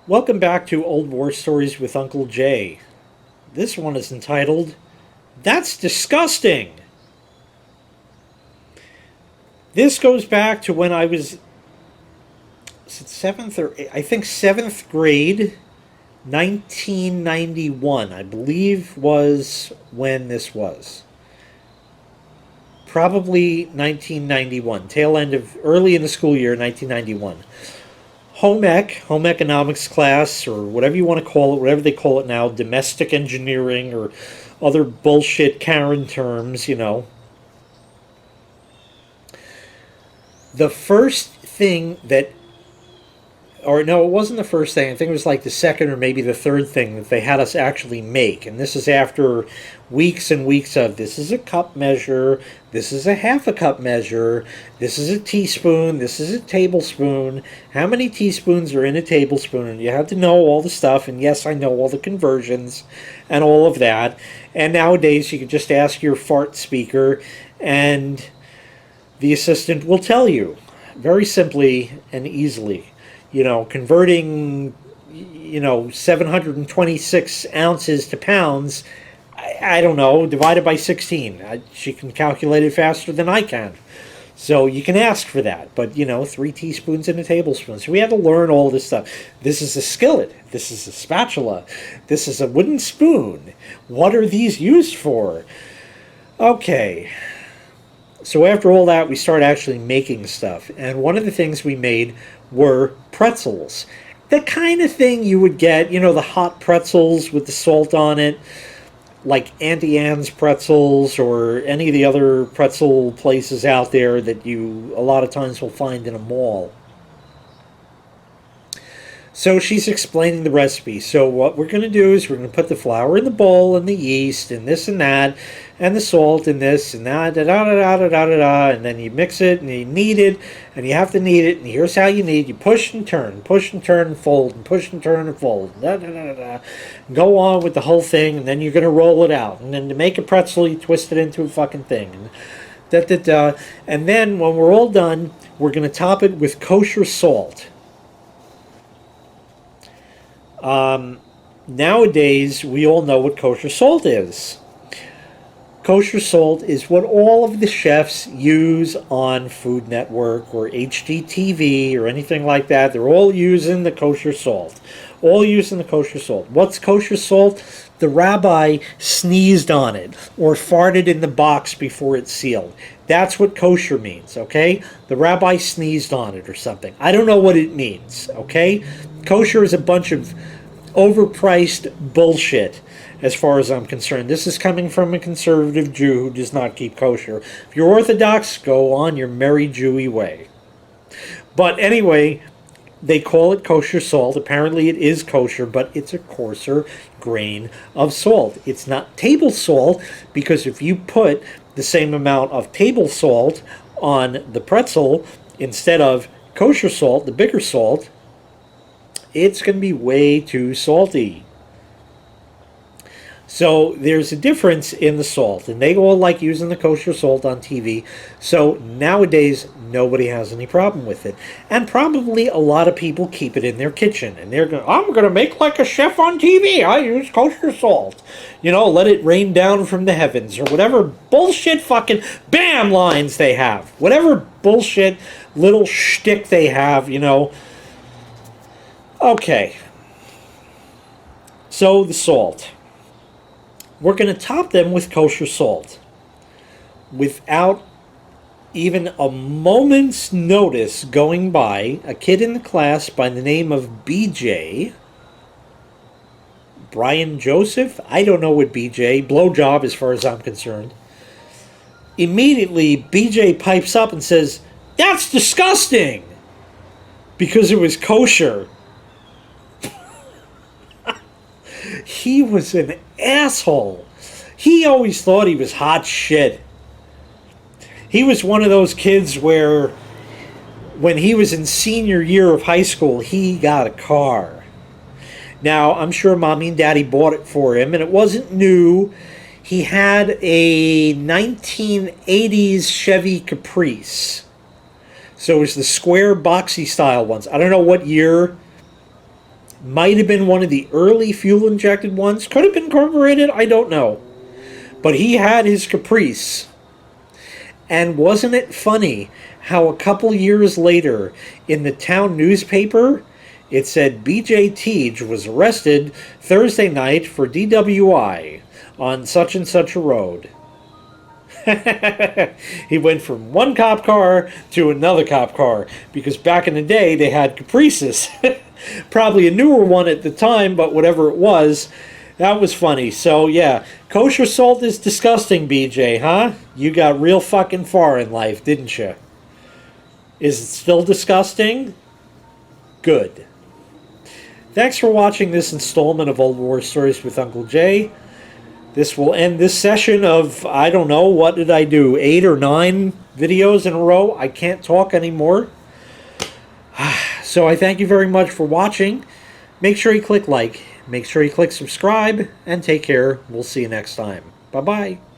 Welcome back to Old War Stories with Uncle Jay. This one is entitled, That's Disgusting! This goes back to when I was, is it seventh or I think seventh grade, 1991, I believe was when this was. Probably 1991, tail end of early in the school year, 1991. Home economics class, or whatever you want to call it, whatever they call it now, domestic engineering or other bullshit Karen terms, The first thing that, or no, it wasn't the first thing. I think it was like the second or maybe the third thing that they had us actually make. And this is after weeks and weeks of this is a cup measure, this is a half a cup measure, this is a teaspoon, this is a tablespoon. How many teaspoons are in a tablespoon? And you have to know all the stuff. And yes, I know all the conversions and all of that. And nowadays you can just ask your fart speaker and the assistant will tell you very simply and easily. Converting, 726 ounces to pounds, I don't know, divided by 16. She can calculate it faster than I can. So you can ask for that. But, 3 teaspoons in a tablespoon. So we had to learn all this stuff. This is a skillet. This is a spatula. This is a wooden spoon. What are these used for? Okay. So after all that, we started actually making stuff. And one of the things we made were pretzels. The kind of thing you would get, the hot pretzels with the salt on it, like Auntie Anne's pretzels or any of the other pretzel places out there that you a lot of times will find in a mall. So she's explaining the recipe. So what we're going to do is we're going to put the flour in the bowl and the yeast and this and that and the salt and this and that, da da da da da da da, and then you mix it and you knead it and you have to knead it and here's how you knead. You push and turn and fold and push and turn and fold. Da, da, da, da. Go on with the whole thing and then you're going to roll it out. And then to make a pretzel, you twist it into a fucking thing. And da, da, da. And then when we're all done, we're going to top it with kosher salt. Nowadays, we all know what kosher salt is. Kosher salt is what all of the chefs use on Food Network or HGTV or anything like that. They're all using the kosher salt. All using the kosher salt. What's kosher salt? The rabbi sneezed on it or farted in the box before it's sealed. That's what kosher means, okay? The rabbi sneezed on it or something. I don't know what it means, okay? Kosher is a bunch of overpriced bullshit as far as I'm concerned. This is coming from a conservative Jew who does not keep kosher. If you're Orthodox, go on your merry Jewy way. But anyway, they call it kosher salt. Apparently it is kosher, but it's a coarser grain of salt. It's not table salt, because if you put the same amount of table salt on the pretzel instead of kosher salt, the bigger salt, it's going to be way too salty. So there's a difference in the salt, and they all like using the kosher salt on TV. So nowadays, nobody has any problem with it. And probably a lot of people keep it in their kitchen, and they're going, I'm going to make like a chef on TV. I use kosher salt. Let it rain down from the heavens, or whatever bullshit fucking BAM lines they have. Whatever bullshit little shtick they have, Okay. So the salt. We're going to top them with kosher salt without even a moment's notice going by. A kid in the class by the name of BJ, Brian Joseph, I don't know what BJ, blowjob as far as I'm concerned. Immediately, BJ pipes up and says, "That's disgusting!" Because it was kosher. He was an asshole. He always thought he was hot shit. He was one of those kids where when he was in senior year of high school, he got a car. Now, I'm sure mommy and daddy bought it for him, and it wasn't new. He had a 1980s Chevy Caprice. So it was the square boxy style ones. I don't know what year Might have been one of the early fuel-injected ones. Could have been carbureted, I don't know. But he had his Caprice. And wasn't it funny how a couple years later, in the town newspaper, it said BJ Tiedge was arrested Thursday night for DWI on such and such a road. He went from one cop car to another cop car, because back in the day they had Caprices. Probably a newer one at the time, but whatever it was, that was funny. So yeah, kosher salt is disgusting, BJ, huh? You got real fucking far in life, didn't you? Is it still disgusting? Good. Thanks for watching this installment of Old War Stories with Uncle Jay. This will end this session of, I don't know, what did I do? 8 or 9 videos in a row? I can't talk anymore. So I thank you very much for watching. Make sure you click like, make sure you click subscribe, and take care. We'll see you next time. Bye-bye.